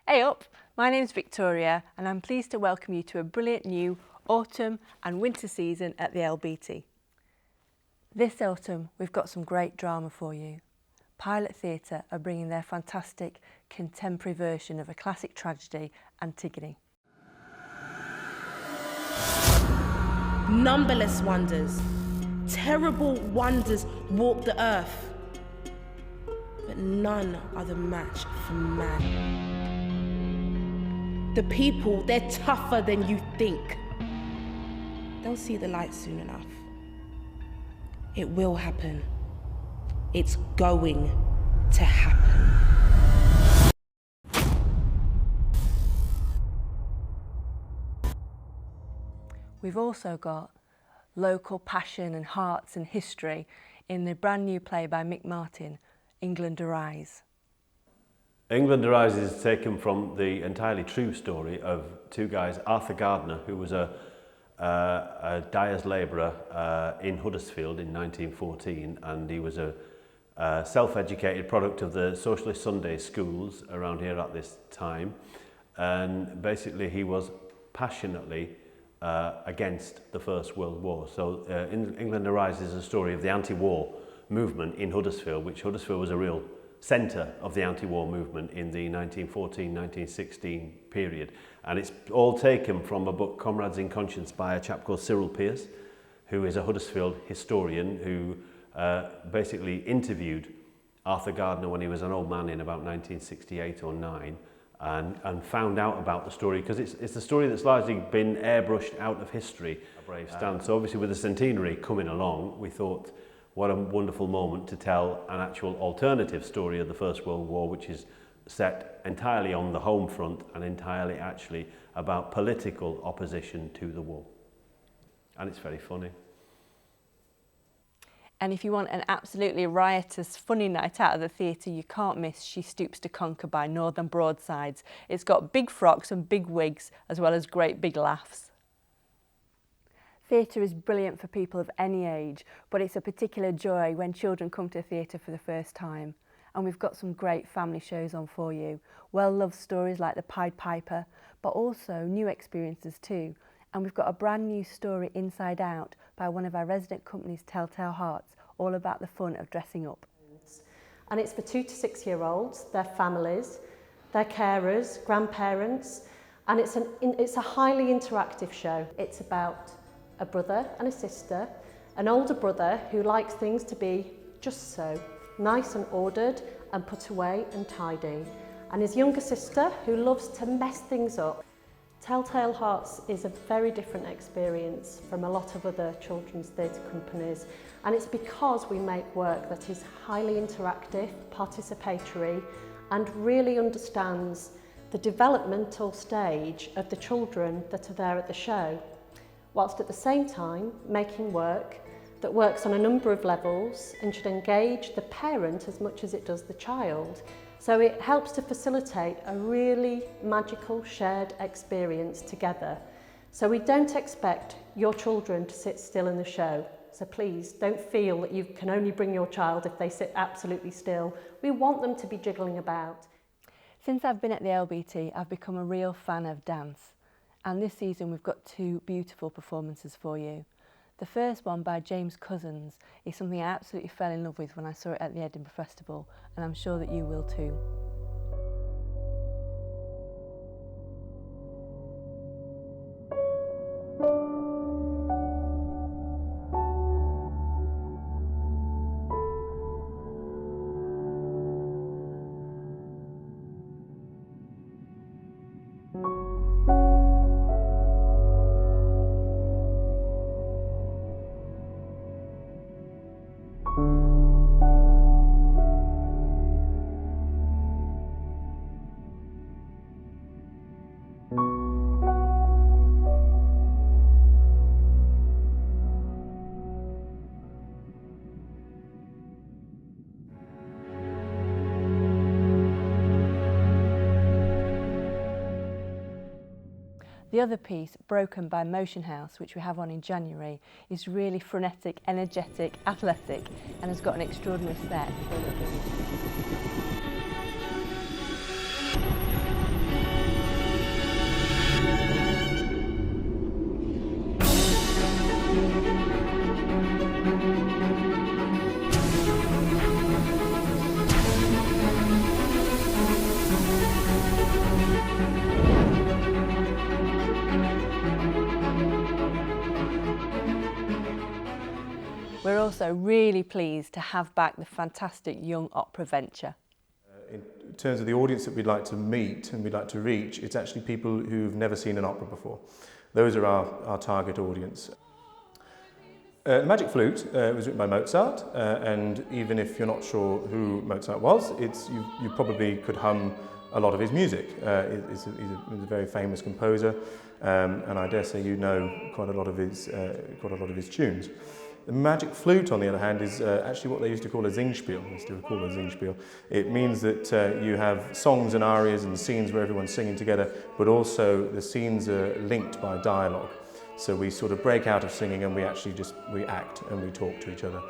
Hey up, my name's Victoria and I'm pleased to welcome you to a brilliant new autumn and winter season at the LBT. This autumn we've got some great drama for you. Pilot Theatre are bringing their fantastic contemporary version of a classic tragedy, Antigone. Numberless wonders, terrible wonders walk the earth, but none are the match for man. The people, they're tougher than you think. They'll see the light soon enough. It will happen. It's going to happen. We've also got local passion and hearts and history in the brand new play by Mick Martin, England Arise. England Arise is taken from the entirely true story of two guys, Arthur Gardner, who was a dyer's labourer in Huddersfield in 1914, and he was a self-educated product of the Socialist Sunday schools around here at this time, and basically he was passionately against the First World War. So England Arise is a story of the anti-war movement in Huddersfield, which Huddersfield was a real centre of the anti-war movement in the 1914-1916 period. And it's all taken from a book, Comrades in Conscience, by a chap called Cyril Pearce, who is a Huddersfield historian who basically interviewed Arthur Gardner when he was an old man in about 1968 or 9 and found out about the story, because it's a story that's largely been airbrushed out of history. A brave stand. So obviously with the centenary coming along, we thought, what a wonderful moment to tell an actual alternative story of the First World War, which is set entirely on the home front and entirely actually about political opposition to the war. And it's very funny. And if you want an absolutely riotous, funny night out of the theatre, you can't miss She Stoops to Conquer by Northern Broadsides. It's got big frocks and big wigs, as well as great big laughs. Theatre is brilliant for people of any age, but it's a particular joy when children come to theatre for the first time. And we've got some great family shows on for you. Well-loved stories like The Pied Piper, but also new experiences too. And we've got a brand new story, Inside Out, by one of our resident companies, Telltale Hearts, all about the fun of dressing up. And it's for 2 to 6 year olds, their families, their carers, grandparents, and it's a highly interactive show. It's about a brother and a sister, an older brother who likes things to be just so, nice and ordered and put away and tidy, and his younger sister who loves to mess things up. Telltale Hearts is a very different experience from a lot of other children's theatre companies, and it's because we make work that is highly interactive, participatory, and really understands the developmental stage of the children that are there at the show, whilst at the same time making work that works on a number of levels and should engage the parent as much as it does the child. So it helps to facilitate a really magical shared experience together. So we don't expect your children to sit still in the show. So please don't feel that you can only bring your child if they sit absolutely still. We want them to be jiggling about. Since I've been at the LBT, I've become a real fan of dance. And this season we've got 2 beautiful performances for you. The first one by James Cousins is something I absolutely fell in love with when I saw it at the Edinburgh Festival, and I'm sure that you will too. The other piece, Broken by Motion House, which we have on in January, is really frenetic, energetic, athletic, and has got an extraordinary set full of also really pleased to have back the fantastic Young Opera venture. In terms of the audience that we'd like to meet and we'd like to reach, it's actually people who've never seen an opera before. Those are our target audience. The Magic Flute was written by Mozart, and even if you're not sure who Mozart was, you probably could hum a lot of his music. He's a very famous composer, and I dare say you know quite a lot of his tunes. The Magic Flute, on the other hand, is actually what they used to call a Singspiel. They still call it a Singspiel. It means that you have songs and arias and scenes where everyone's singing together, but also the scenes are linked by dialogue. So we sort of break out of singing and we actually we act and we talk to each other.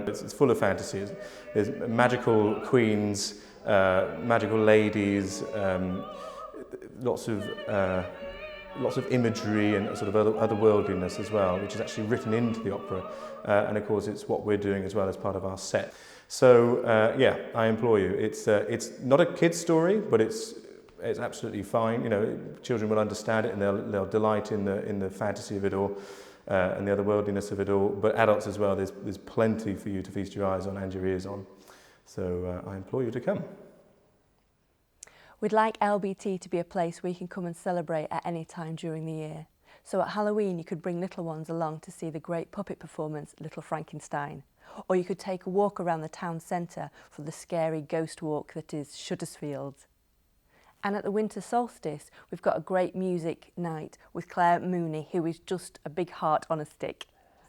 It's full of fantasies. There's magical queens, magical ladies, lots of imagery and sort of otherworldliness as well, which is actually written into the opera. And of course, it's what we're doing as well as part of our set. So yeah, I implore you. It's not a kid's story, but it's absolutely fine. You know, children will understand it and they'll delight in the fantasy of it all and the otherworldliness of it all. But adults as well, there's plenty for you to feast your eyes on and your ears on. So I implore you to come. We'd like LBT to be a place where you can come and celebrate at any time during the year. So at Halloween you could bring little ones along to see the great puppet performance Little Frankenstein. Or you could take a walk around the town centre for the scary ghost walk that is Shuddersfield. And at the winter solstice, we've got a great music night with Claire Mooney, who is just a big heart on a stick.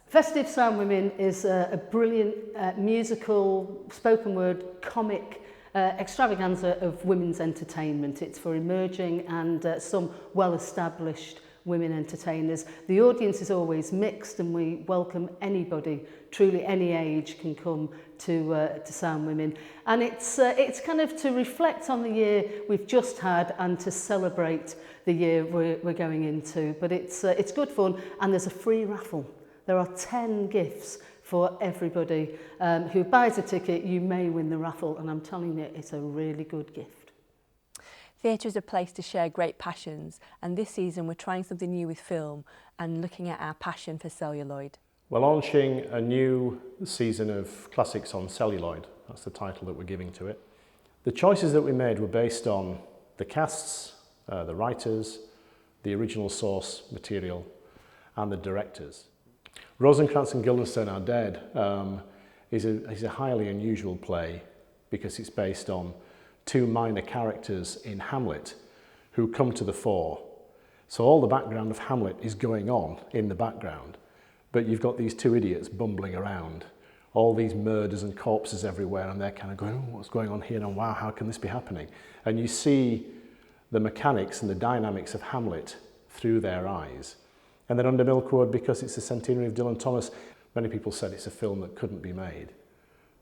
Festive Sound Women is a brilliant musical, spoken word, comic extravaganza of women's entertainment. It's for emerging and some well-established women entertainers. The audience is always mixed and we welcome anybody, truly any age can come to Sound Women. And it's kind of to reflect on the year we've just had and to celebrate the year we're going into. But it's good fun and there's a free raffle. There are 10 gifts for everybody who buys a ticket. You may win the raffle and I'm telling you, it's a really good gift. Theatre is a place to share great passions, and this season we're trying something new with film and looking at our passion for celluloid. We're launching a new season of Classics on Celluloid. That's the title that we're giving to it. The choices that we made were based on the casts, the writers, the original source material, and the directors. Rosencrantz and Guildenstern Are Dead is a highly unusual play because it's based on two minor characters in Hamlet who come to the fore. So all the background of Hamlet is going on in the background, but you've got these two idiots bumbling around, all these murders and corpses everywhere, and they're kind of going, oh, what's going on here? And wow, how can this be happening? And you see the mechanics and the dynamics of Hamlet through their eyes. And then under Milkwood, because it's the centenary of Dylan Thomas, many people said it's a film that couldn't be made,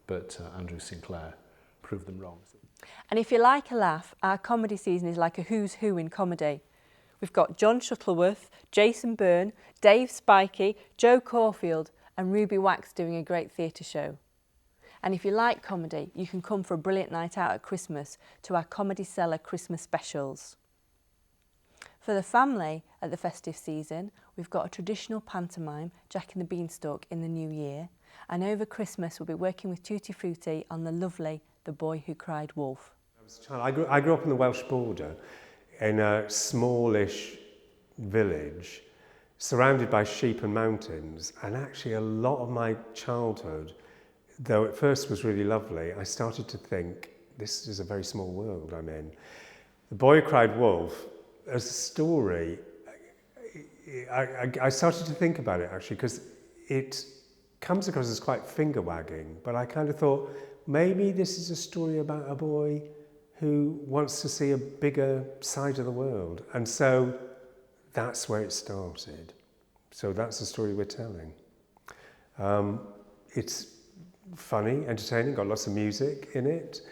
but Andrew Sinclair proved them wrong. And if you like a laugh, our comedy season is like a who's who in comedy. We've got John Shuttleworth, Jason Byrne, Dave Spikey, Joe Caulfield and Ruby Wax doing a great theatre show. And if you like comedy, you can come for a brilliant night out at Christmas to our Comedy Cellar Christmas specials. For the family at the festive season, we've got a traditional pantomime, Jack and the Beanstalk, in the new year. And over Christmas, we'll be working with Tutti Frutti on the lovely The Boy Who Cried Wolf. I grew up on the Welsh border in a smallish village surrounded by sheep and mountains, and actually a lot of my childhood, though at first was really lovely, I started to think this is a very small world I'm in. The Boy Who Cried Wolf, as a story, I started to think about it actually because it comes across as quite finger-wagging, but I kind of thought maybe this is a story about a boy who wants to see a bigger side of the world. And so that's where it started. So that's the story we're telling. It's funny, entertaining, got lots of music in it.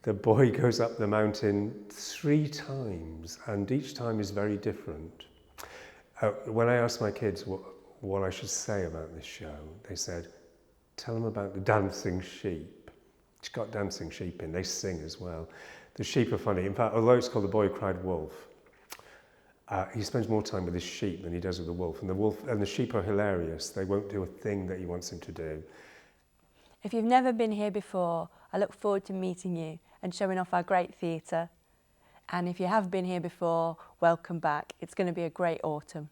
The boy goes up the mountain 3 times, and each time is very different. When I asked my kids what I should say about this show, they said, tell them about the dancing sheep. It's got dancing sheep in, they sing as well. The sheep are funny. In fact, although it's called The Boy Who Cried Wolf, he spends more time with his sheep than he does with the wolf. And the sheep are hilarious. They won't do a thing that he wants them to do. If you've never been here before, I look forward to meeting you and showing off our great theatre. And if you have been here before, welcome back. It's going to be a great autumn.